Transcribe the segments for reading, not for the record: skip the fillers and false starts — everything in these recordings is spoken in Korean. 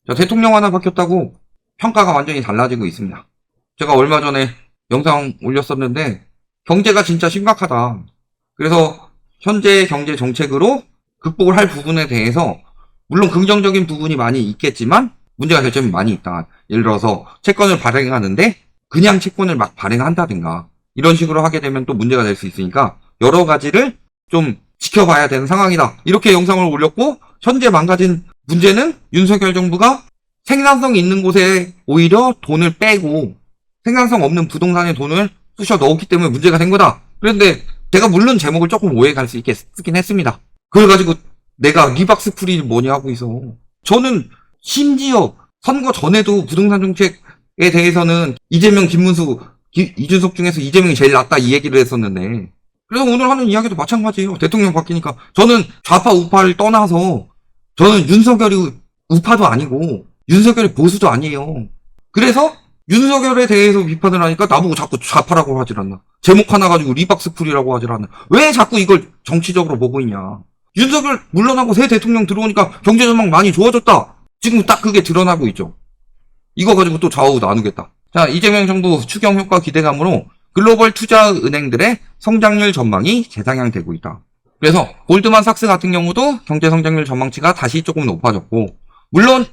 자, 대통령 하나 바뀌었다고 평가가 완전히 달라지고 있습니다. 제가 얼마 전에 영상 올렸었는데 경제가 진짜 심각하다. 그래서 현재 경제 정책으로 극복을 할 부분에 대해서 물론 긍정적인 부분이 많이 있겠지만 문제가 될 점이 많이 있다. 예를 들어서 채권을 발행하는데 그냥 채권을 막 발행한다든가 이런 식으로 하게 되면 또 문제가 될 수 있으니까 여러 가지를 좀 지켜봐야 되는 상황이다. 이렇게 영상을 올렸고 현재 망가진 문제는 윤석열 정부가 생산성 있는 곳에 오히려 돈을 빼고 생산성 없는 부동산에 돈을 쑤셔 넣었기 때문에 문제가 된 거다. 그런데 제가 물론 제목을 조금 오해 갈 수 있게 쓰긴 했습니다. 그래가지고 내가 리박스 풀이 뭐냐 하고 있어. 저는 심지어 선거 전에도 부동산 정책에 대해서는 이재명, 김문수, 이준석 중에서 이재명이 제일 낫다 이 얘기를 했었는데 그래서 오늘 하는 이야기도 마찬가지예요. 대통령 바뀌니까 저는 좌파 우파를 떠나서 저는 윤석열이 우파도 아니고 윤석열이 보수도 아니에요. 그래서 윤석열에 대해서 비판을 하니까 나보고 자꾸 좌파라고 하질 않나. 제목 하나 가지고 리박스풀이라고 하질 않나. 왜 자꾸 이걸 정치적으로 보고 있냐. 윤석열 물러나고 새 대통령 들어오니까 경제 전망 많이 좋아졌다. 지금 딱 그게 드러나고 있죠. 이거 가지고 또 좌우 나누겠다. 자, 이재명 정부 추경 효과 기대감으로 글로벌 투자 은행들의 성장률 전망이 재상향되고 있다. 그래서 골드만삭스 같은 경우도 경제 성장률 전망치가 다시 조금 높아졌고 물론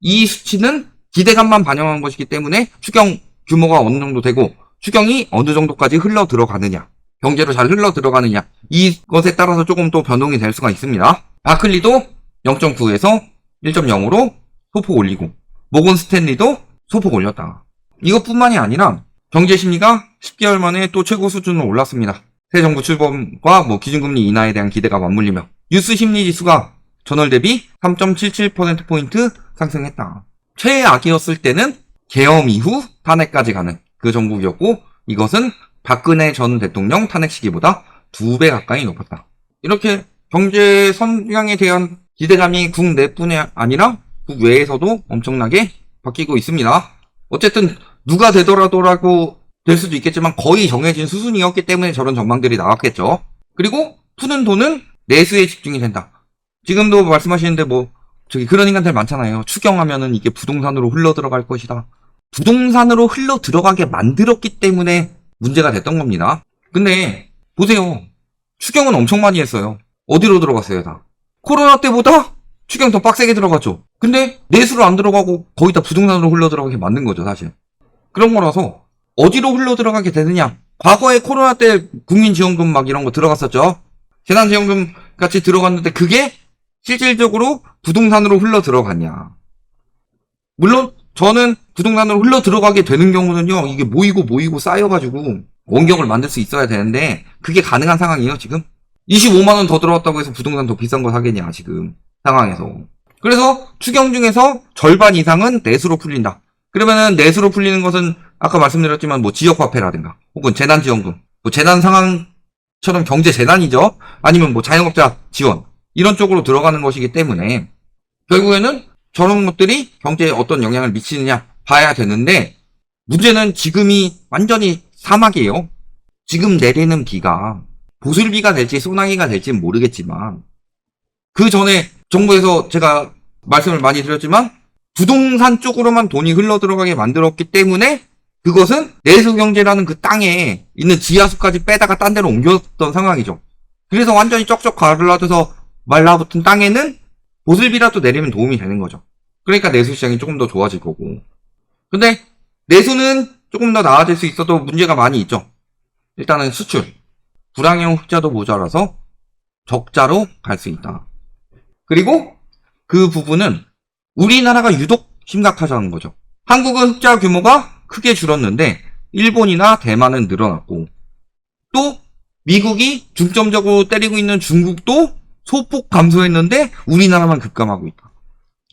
이 수치는 기대감만 반영한 것이기 때문에 추경 규모가 어느 정도 되고 추경이 어느 정도까지 흘러 들어가느냐 경제로 잘 흘러 들어가느냐 이것에 따라서 조금 또 변동이 될 수가 있습니다. 바클리도 0.9에서 1.0으로 소폭 올리고 모건 스탠리도 소폭 올렸다. 이것뿐만이 아니라 경제 심리가 10개월 만에 또 최고 수준으로 올랐습니다. 새 정부 출범과 기준금리 인하에 대한 기대가 맞물리며 뉴스 심리 지수가 전월 대비 3.77%포인트 상승했다. 최악이었을 때는 계엄 이후 탄핵까지 가는 그 정국이었고 이것은 박근혜 전 대통령 탄핵 시기보다 2배 가까이 높았다. 이렇게 경제 성장에 대한 기대감이 국내뿐이 아니라 국외에서도 엄청나게 바뀌고 있습니다. 어쨌든 누가 되더라도라고 될 수도 있겠지만 거의 정해진 수순이었기 때문에 저런 전망들이 나왔겠죠. 그리고 푸는 돈은 내수에 집중이 된다. 지금도 말씀하시는데 그런 인간들 많잖아요. 추경하면은 이게 부동산으로 흘러 들어갈 것이다. 부동산으로 흘러 들어가게 만들었기 때문에 문제가 됐던 겁니다. 근데 보세요. 추경은 엄청 많이 했어요. 어디로 들어갔어요, 다? 코로나 때보다 추경 더 빡세게 들어갔죠. 근데 내수로 안 들어가고 거의 다 부동산으로 흘러 들어가게 만든 거죠, 사실. 그런 거라서 어디로 흘러 들어가게 되느냐? 과거에 코로나 때 국민지원금 이런 거 들어갔었죠. 재난지원금 같이 들어갔는데 그게 실질적으로 부동산으로 흘러 들어갔냐. 물론 저는 부동산으로 흘러 들어가게 되는 경우는요. 이게 모이고 쌓여가지고 원격을 만들 수 있어야 되는데 그게 가능한 상황이에요 지금. 25만 원 더 들어왔다고 해서 부동산 더 비싼 거 사겠냐 지금 상황에서. 그래서 추경 중에서 절반 이상은 내수로 풀린다. 그러면은 내수로 풀리는 것은 아까 말씀드렸지만 지역화폐라든가 혹은 재난지원금 재난 상황처럼 경제재난이죠. 아니면 자영업자 지원 이런 쪽으로 들어가는 것이기 때문에 결국에는 저런 것들이 경제에 어떤 영향을 미치느냐 봐야 되는데 문제는 지금이 완전히 사막이에요. 지금 내리는 비가 보슬비가 될지 소나기가 될지는 모르겠지만 그 전에 정부에서 제가 말씀을 많이 드렸지만 부동산 쪽으로만 돈이 흘러 들어가게 만들었기 때문에 그것은 내수경제라는 그 땅에 있는 지하수까지 빼다가 딴 데로 옮겼던 상황이죠. 그래서 완전히 쩍쩍 가을라져서 말라붙은 땅에는 보슬비라도 내리면 도움이 되는 거죠. 그러니까 내수 시장이 조금 더 좋아질 거고. 근데 내수는 조금 더 나아질 수 있어도 문제가 많이 있죠. 일단은 수출. 불황형 흑자도 모자라서 적자로 갈 수 있다. 그리고 그 부분은 우리나라가 유독 심각하다는 거죠. 한국은 흑자 규모가 크게 줄었는데 일본이나 대만은 늘어났고 또 미국이 중점적으로 때리고 있는 중국도 소폭 감소했는데 우리나라만 급감하고 있다.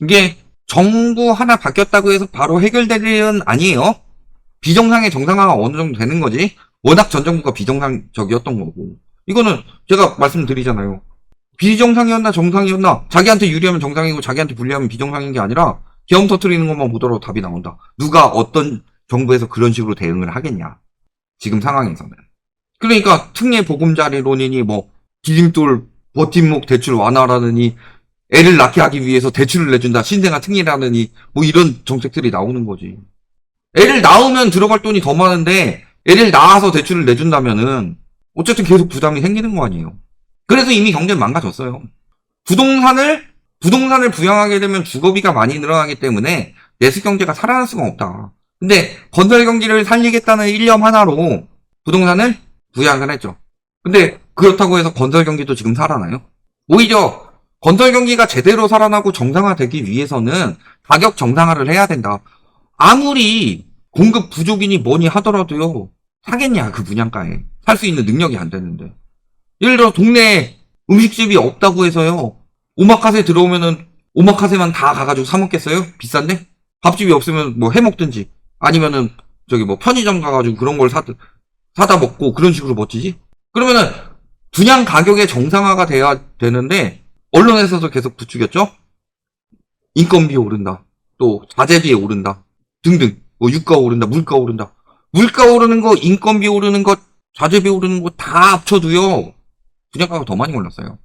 이게 정부 하나 바뀌었다고 해서 바로 해결될 일은 아니에요. 비정상의 정상화가 어느 정도 되는 거지. 워낙 전 정부가 비정상적이었던 거고. 이거는 제가 말씀드리잖아요. 비정상이었나 정상이었나 자기한테 유리하면 정상이고 자기한테 불리하면 비정상인 게 아니라 계엄 터뜨리는 것만 보더라도 답이 나온다. 누가 어떤 정부에서 그런 식으로 대응을 하겠냐. 지금 상황에서는. 그러니까 특례 보금자리론이니 디딤돌 버팀목 대출 완화라느니 애를 낳게 하기 위해서 대출을 내준다. 신생아 특례라느니 뭐 이런 정책들이 나오는 거지. 애를 낳으면 들어갈 돈이 더 많은데 애를 낳아서 대출을 내준다면은 어쨌든 계속 부담이 생기는 거 아니에요. 그래서 이미 경제는 망가졌어요. 부동산을 부양하게 되면 주거비가 많이 늘어나기 때문에 내수 경제가 살아날 수가 없다. 근데 건설 경기를 살리겠다는 일념 하나로 부동산을 부양을 했죠. 근데 그렇다고 해서 건설 경기도 지금 살아나요? 오히려 건설 경기가 제대로 살아나고 정상화되기 위해서는 가격 정상화를 해야 된다. 아무리 공급 부족이니 뭐니 하더라도요. 사겠냐 그 분양가에. 살 수 있는 능력이 안 되는데. 예를 들어 동네에 음식집이 없다고 해서요. 오마카세 들어오면은 오마카세만 다 가가지고 사 먹겠어요? 비싼데? 밥집이 없으면 뭐 해 먹든지 아니면은 저기 뭐 편의점 가가지고 그런 걸 사다 먹고 그런 식으로 버티지? 그러면은 분양 가격의 정상화가 돼야 되는데 언론에서도 계속 부추겼죠? 인건비 오른다. 또 자재비 오른다. 등등. 뭐 유가 오른다. 물가 오른다. 물가 오르는 거, 인건비 오르는 거, 자재비 오르는 거 다 합쳐도요. 분양가가 더 많이 올랐어요.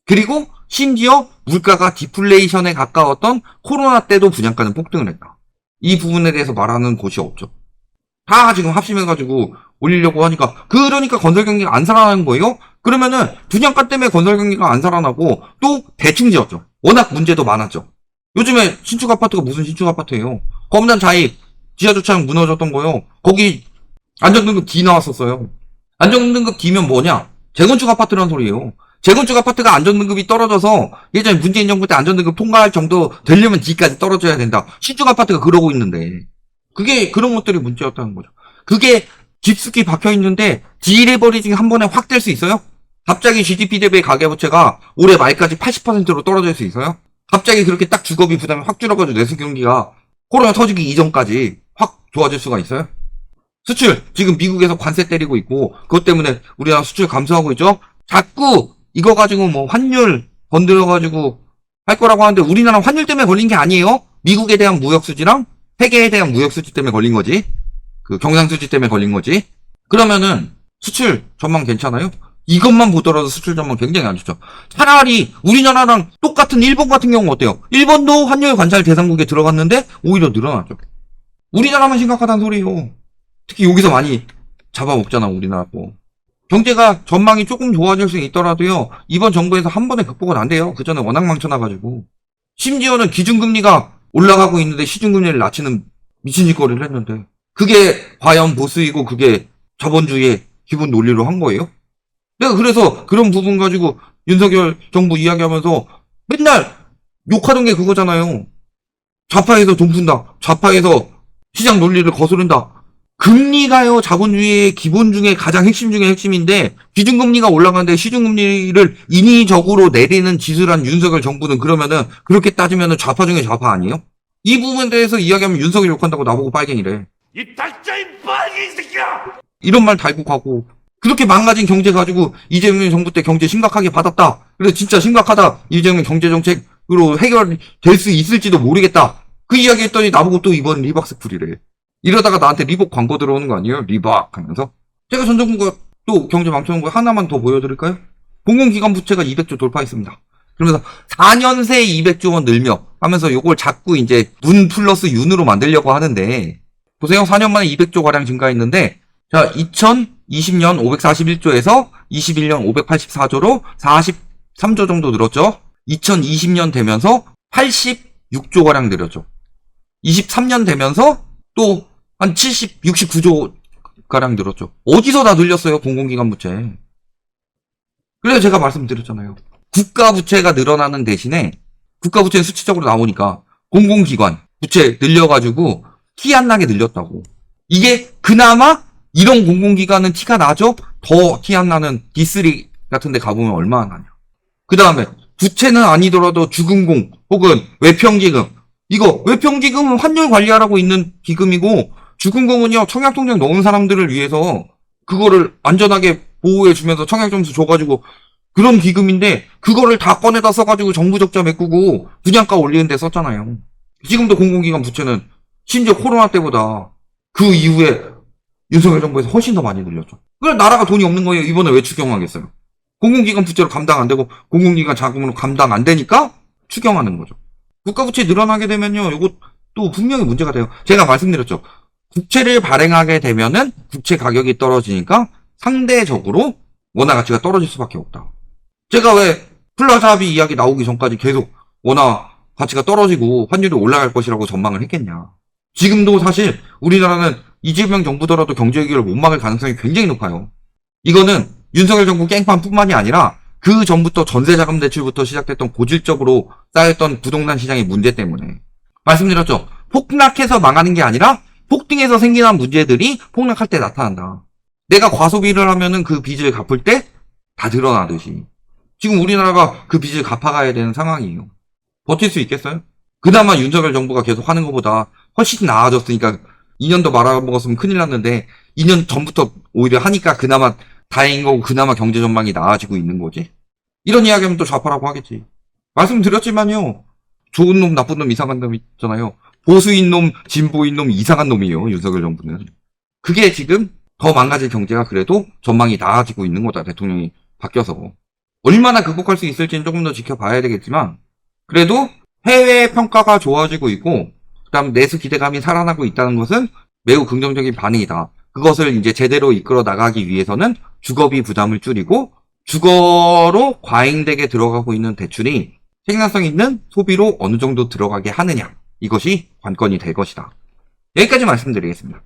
그리고 심지어 물가가 디플레이션에 가까웠던 코로나 때도 분양가는 폭등을 했다. 이 부분에 대해서 말하는 곳이 없죠. 다 지금 합심해가지고 올리려고 하니까 그러니까 건설 경기가 안 살아나는 거예요? 그러면은 분양가 때문에 건설 경기가 안 살아나고 또 대충 지었죠. 워낙 문제도 많았죠. 요즘에 신축 아파트가 무슨 신축 아파트예요? 검단 자입 지하주차장 무너졌던 거요. 거기 안전등급 D 나왔었어요. 안전등급 D면 뭐냐? 재건축 아파트란 소리예요. 재건축 아파트가 안전등급이 떨어져서 예전에 문재인 정부 때 안전등급 통과할 정도 되려면 D까지 떨어져야 된다. 신축 아파트가 그러고 있는데 그게 그런 것들이 문제였다는 거죠. 그게 깊숙이 박혀있는데 디레버리징 한 번에 확 될 수 있어요? 갑자기 GDP 대비 가계부채가 올해 말까지 80%로 떨어질 수 있어요? 갑자기 그렇게 딱 주거비 부담이 확 줄어가지고 내수 경기가 코로나 터지기 이전까지 확 좋아질 수가 있어요? 수출 지금 미국에서 관세 때리고 있고 그것 때문에 우리나라 수출 감소하고 있죠? 자꾸 이거 가지고 뭐 환율 건드려가지고 할 거라고 하는데 우리나라 환율 때문에 걸린 게 아니에요? 미국에 대한 무역 수지랑 세계에 대한 무역 수지 때문에 걸린 거지. 그 경상 수지 때문에 걸린 거지. 그러면은 수출 전망 괜찮아요? 이것만 보더라도 수출 전망 굉장히 안 좋죠. 차라리 우리나라랑 똑같은 일본 같은 경우 어때요? 일본도 환율 관찰 대상국에 들어갔는데 오히려 늘어났죠. 우리나라만 심각하다는 소리예요. 특히 여기서 많이 잡아먹잖아 우리나라 거. 경제가 전망이 조금 좋아질 수 있더라도요. 이번 정부에서 한 번에 극복은 안 돼요. 그 전에 워낙 망쳐놔가지고. 심지어는 기준금리가 올라가고 있는데 시중금리를 낮추는 미친 짓거리를 했는데 그게 과연 보수이고 그게 자본주의의 기본 논리로 한 거예요? 내가 그래서 그런 부분 가지고 윤석열 정부 이야기하면서 맨날 욕하던 게 그거잖아요. 좌파에서 돈 푼다. 좌파에서 시장 논리를 거스른다. 금리가요 자본주의의 기본 중에 가장 핵심 중에 핵심인데 기준금리가 올라가는데 시중금리를 인위적으로 내리는 짓을 한 윤석열 정부는 그러면은 그렇게 따지면은 좌파 중에 좌파 아니에요? 이 부분에 대해서 이야기하면 윤석열 욕한다고 나보고 빨갱이래. 이 달짜인 빨갱이 새끼야! 이런 말 달고 가고 그렇게 망가진 경제 가지고 이재명 정부 때 경제 심각하게 받았다. 그래서 진짜 심각하다. 이재명 경제정책으로 해결될 수 있을지도 모르겠다. 그 이야기 했더니 나보고 또 이번 리박스쿨이래. 이러다가 나한테 리복 광고 들어오는 거 아니에요? 리박 하면서. 제가 전 정부가 또 경제 망쳐놓은 거 하나만 더 보여드릴까요? 공공기관 부채가 200조 돌파했습니다. 그러면서 4년 새 200조 원 늘며 하면서 요걸 자꾸 이제 문 플러스 윤으로 만들려고 하는데 보세요. 4년 만에 200조 가량 증가했는데 자 2020년 541조에서 21년 584조로 43조 정도 늘었죠. 2020년 되면서 86조 가량 늘었죠. 23년 되면서 또 한 69조 가량 늘었죠. 어디서 다 늘렸어요, 공공기관 부채. 그래서 제가 말씀드렸잖아요. 국가 부채가 늘어나는 대신에 국가 부채는 수치적으로 나오니까 공공기관 부채 늘려가지고 티 안 나게 늘렸다고. 이게 그나마 이런 공공기관은 티가 나죠? 더 티 안 나는 D3 같은 데 가보면 얼마나 나냐. 그 다음에 부채는 아니더라도 주금공 혹은 외평기금. 이거 외평기금은 환율 관리하라고 있는 기금이고 주금공은요 청약통장 넣은 사람들을 위해서 그거를 안전하게 보호해주면서 청약점수 줘가지고 그런 기금인데 그거를 다 꺼내다 써가지고 정부 적자 메꾸고 분양가 올리는 데 썼잖아요. 지금도 공공기관 부채는 심지어 코로나 때보다 그 이후에 윤석열 정부에서 훨씬 더 많이 늘렸죠. 그래 나라가 돈이 없는 거예요. 이번에 왜 추경하겠어요? 공공기관 부채로 감당 안 되고 공공기관 자금으로 감당 안 되니까 추경하는 거죠. 국가 부채 늘어나게 되면요, 이거 또 분명히 문제가 돼요. 제가 말씀드렸죠. 국채를 발행하게 되면은 국채 가격이 떨어지니까 상대적으로 원화 가치가 떨어질 수밖에 없다. 제가 왜 플라자 합의 이야기 나오기 전까지 계속 원화 가치가 떨어지고 환율이 올라갈 것이라고 전망을 했겠냐. 지금도 사실 우리나라는 이재명 정부더라도 경제 위기를 못 막을 가능성이 굉장히 높아요. 이거는 윤석열 정부 깽판뿐만이 아니라 그 전부터 전세자금 대출부터 시작됐던 고질적으로 쌓였던 부동산 시장의 문제 때문에 말씀드렸죠. 폭락해서 망하는 게 아니라 폭등해서 생기는 문제들이 폭락할 때 나타난다. 내가 과소비를 하면은 그 빚을 갚을 때 다 드러나듯이 지금 우리나라가 그 빚을 갚아가야 되는 상황이에요. 버틸 수 있겠어요? 그나마 윤석열 정부가 계속 하는 것보다 훨씬 나아졌으니까 2년 더 말아먹었으면 큰일 났는데 2년 전부터 오히려 하니까 그나마 다행인 거고 그나마 경제 전망이 나아지고 있는 거지. 이런 이야기하면 또 좌파라고 하겠지. 말씀드렸지만요. 좋은 놈, 나쁜 놈, 이상한 놈 있잖아요. 보수인 놈, 진보인 놈, 이상한 놈이에요. 윤석열 정부는. 그게 지금 더 망가질 경제가 그래도 전망이 나아지고 있는 거다. 대통령이 바뀌어서. 얼마나 극복할 수 있을지는 조금 더 지켜봐야 되겠지만 그래도 해외 평가가 좋아지고 있고 그다음 내수 기대감이 살아나고 있다는 것은 매우 긍정적인 반응이다. 그것을 이제 제대로 이끌어 나가기 위해서는 주거비 부담을 줄이고 주거로 과잉되게 들어가고 있는 대출이 생산성 있는 소비로 어느 정도 들어가게 하느냐. 이것이 관건이 될 것이다. 여기까지 말씀드리겠습니다.